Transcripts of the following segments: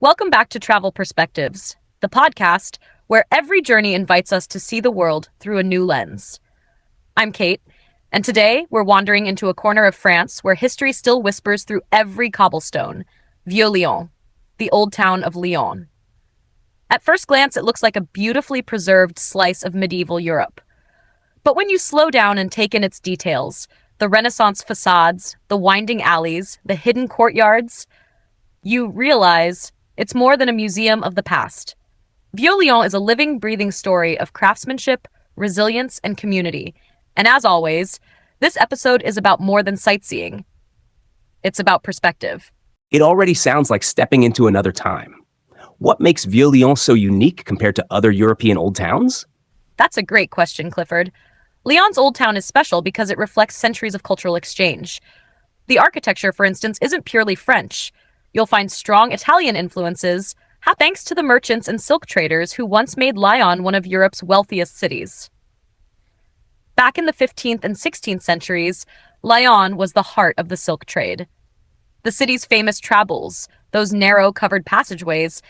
Welcome back to Travel Perspectives, the podcast where every journey invites us to see the world through a new lens. I'm Kate, and today we're wandering into a corner of France where history still whispers through every cobblestone, Vieux Lyon, the old town of Lyon. At first glance, it looks like a beautifully preserved slice of medieval Europe. But when you slow down and take in its details, the Renaissance facades, the winding alleys, the hidden courtyards, you realize it's more than a museum of the past. Vieux Lyon is a living, breathing story of craftsmanship, resilience, and community. And as always, this episode is about more than sightseeing. It's about perspective. It already sounds like stepping into another time. What makes Vieux Lyon so unique compared to other European old towns? That's a great question, Clifford. Lyon's Old Town is special because it reflects centuries of cultural exchange. The architecture, for instance, isn't purely French. You'll find strong Italian influences, thanks to the merchants and silk traders who once made Lyon one of Europe's wealthiest cities. Back in the 15th and 16th centuries, Lyon was the heart of the silk trade. The city's famous traboules, those narrow covered passageways,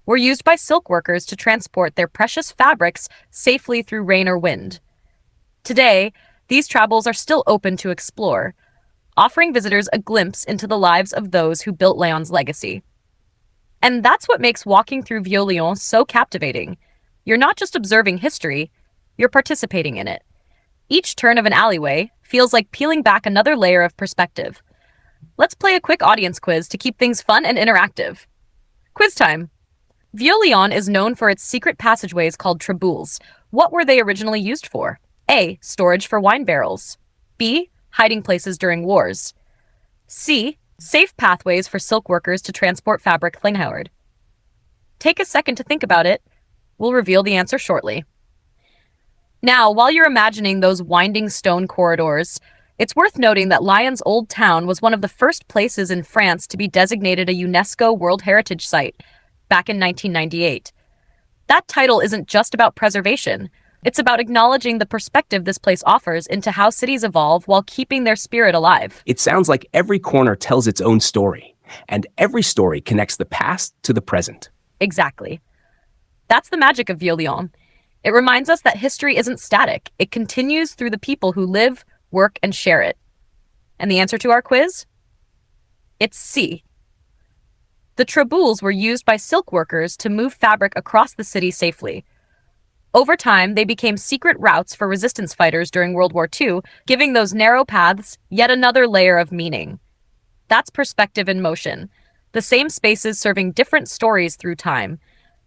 were used by silk workers to transport their precious fabrics safely through rain or wind. Today, these traboules are still open to explore, offering visitors a glimpse into the lives of those who built Lyon's legacy. And that's what makes walking through Vieux Lyon so captivating. You're not just observing history, you're participating in it. Each turn of an alleyway feels like peeling back another layer of perspective. Let's play a quick audience quiz to keep things fun and interactive. Quiz time! Vieux Lyon is known for its secret passageways called traboules. What were they originally used for? A. Storage for wine barrels. B. Hiding places during wars. C. Safe pathways for silk workers to transport fabric. Howard. Take a second to think about it. We'll reveal the answer shortly. Now, while you're imagining those winding stone corridors, it's worth noting that Lyon's Old Town was one of the first places in France to be designated a UNESCO World Heritage Site back in 1998. That title isn't just about preservation. It's about acknowledging the perspective this place offers into how cities evolve while keeping their spirit alive. It sounds like every corner tells its own story, and every story connects the past to the present. Exactly. That's the magic of Vieux Lyon. It reminds us that history isn't static. It continues through the people who live, work, and share it. And the answer to our quiz? It's C. The traboules were used by silk workers to move fabric across the city safely. Over time, they became secret routes for resistance fighters during World War II, giving those narrow paths yet another layer of meaning. That's perspective in motion, the same spaces serving different stories through time.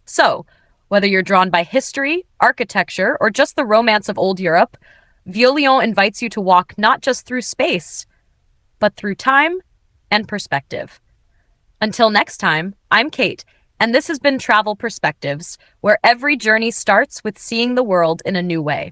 So, whether you're drawn by history, architecture, or just the romance of old Europe, Vieux Lyon invites you to walk not just through space, but through time and perspective. Until next time, I'm Kate, and this has been Travel Perspectives, where every journey starts with seeing the world in a new way.